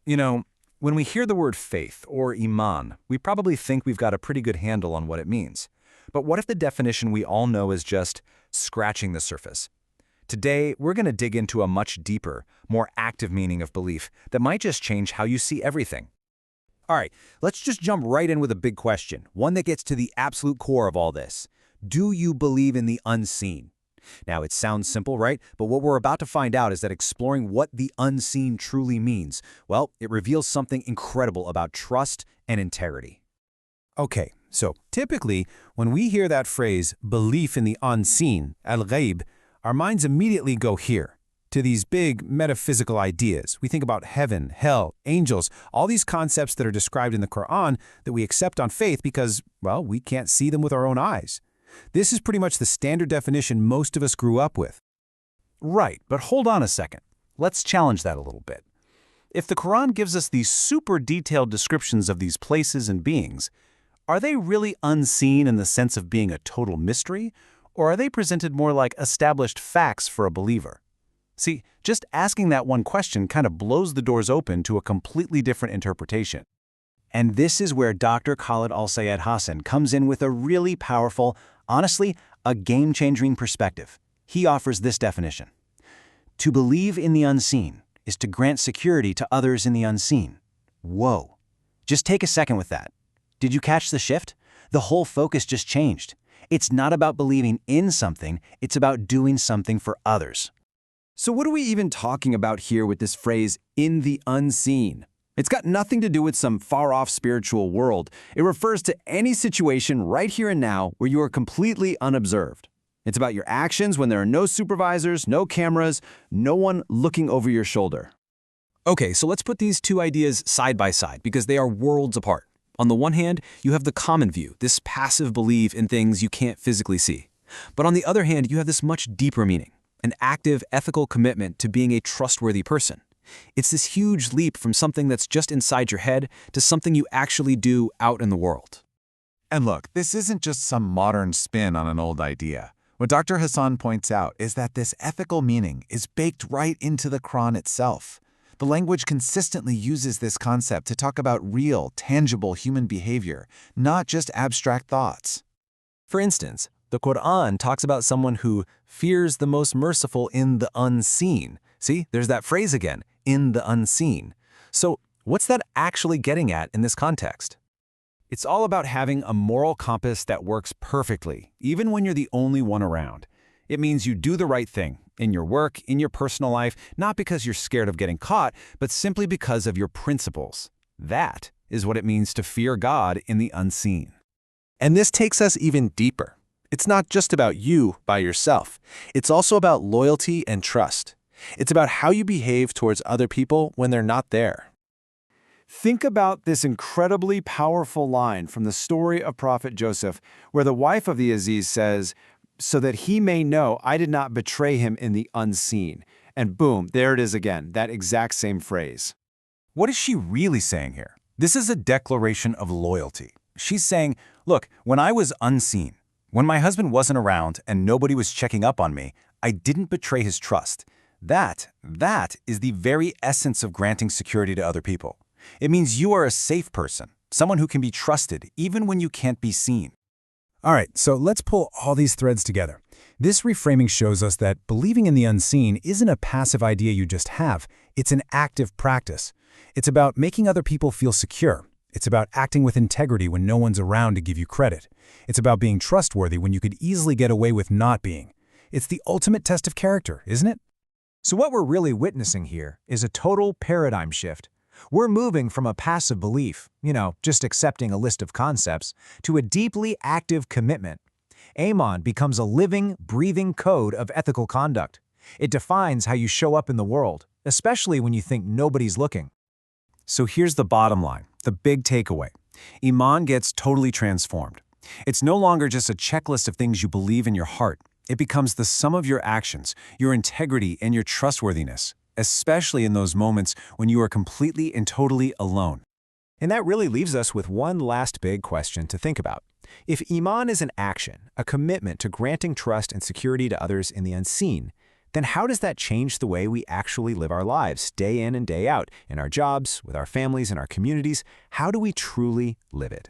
You know, when we hear the word faith, or Iman, we probably think we've got a pretty good handle on what it means. But what if the definition we all know is just scratching the surface? Today, we're going to dig into a much deeper, more active meaning of belief that might just change how you see everything. All right, let's just jump right in with a big question, one that gets to the absolute core of all this. Do you believe in the unseen? Now, it sounds simple, right? But what we're about to find out is that exploring what the unseen truly means, well, it reveals something incredible about trust and integrity. Okay, so typically, when we hear that phrase, belief in the unseen, al-ghaib, our minds immediately go here, to these big metaphysical ideas. We think about heaven, hell, angels, all these concepts that are described in the Quran that we accept on faith because, well, we can't see them with our own eyes. This is pretty much the standard definition most of us grew up with. Right, but hold on a second. Let's challenge that a little bit. If the Quran gives us these super detailed descriptions of these places and beings, are they really unseen in the sense of being a total mystery, or are they presented more like established facts for a believer? See, just asking that one question kind of blows the doors open to a completely different interpretation. And this is where Dr. Khaled Al-Sayed Hassan comes in with a really powerful, honestly, a game-changing perspective. He offers this definition. To believe in the unseen is to grant security to others in the unseen. Whoa. Just take a second with that. Did you catch the shift? The whole focus just changed. It's not about believing in something, it's about doing something for others. So what are we even talking about here with this phrase, in the unseen? It's got nothing to do with some far-off spiritual world. It refers to any situation right here and now where you are completely unobserved. It's about your actions when there are no supervisors, no cameras, no one looking over your shoulder. Okay, so let's put these two ideas side by side because they are worlds apart. On the one hand, you have the common view, this passive belief in things you can't physically see. But on the other hand, you have this much deeper meaning, an active ethical commitment to being a trustworthy person. It's this huge leap from something that's just inside your head to something you actually do out in the world. And look, this isn't just some modern spin on an old idea. What Dr. Hassan points out is that this ethical meaning is baked right into the Quran itself. The language consistently uses this concept to talk about real, tangible human behavior, not just abstract thoughts. For instance, the Quran talks about someone who fears the Most Merciful in the unseen. See, there's that phrase again, in the unseen. So what's that actually getting at in this context? It's all about having a moral compass that works perfectly, even when you're the only one around. It means you do the right thing, in your work, in your personal life, not because you're scared of getting caught, but simply because of your principles. That is what it means to fear God in the unseen. And this takes us even deeper. It's not just about you by yourself. It's also about loyalty and trust. It's about how you behave towards other people when they're not there. Think about this incredibly powerful line from the story of Prophet Joseph, where the wife of the Aziz says, "So that he may know I did not betray him in the unseen." And boom, there it is again, that exact same phrase. What is she really saying here? This is a declaration of loyalty. She's saying, look, when I was unseen, when my husband wasn't around and nobody was checking up on me, I didn't betray his trust. That is the very essence of granting security to other people. It means you are a safe person, someone who can be trusted even when you can't be seen. All right, so let's pull all these threads together. This reframing shows us that believing in the unseen isn't a passive idea you just have. It's an active practice. It's about making other people feel secure. It's about acting with integrity when no one's around to give you credit. It's about being trustworthy when you could easily get away with not being. It's the ultimate test of character, isn't it? So what we're really witnessing here is a total paradigm shift. We're moving from a passive belief, just accepting a list of concepts, to a deeply active commitment. Iman becomes a living, breathing code of ethical conduct. It defines how you show up in the world, especially when you think nobody's looking. So here's the bottom line, the big takeaway. Iman gets totally transformed. It's no longer just a checklist of things you believe in your heart. It becomes the sum of your actions, your integrity, and your trustworthiness, especially in those moments when you are completely and totally alone. And that really leaves us with one last big question to think about. If Iman is an action, a commitment to granting trust and security to others in the unseen, then how does that change the way we actually live our lives, day in and day out, in our jobs, with our families, in our communities? How do we truly live it?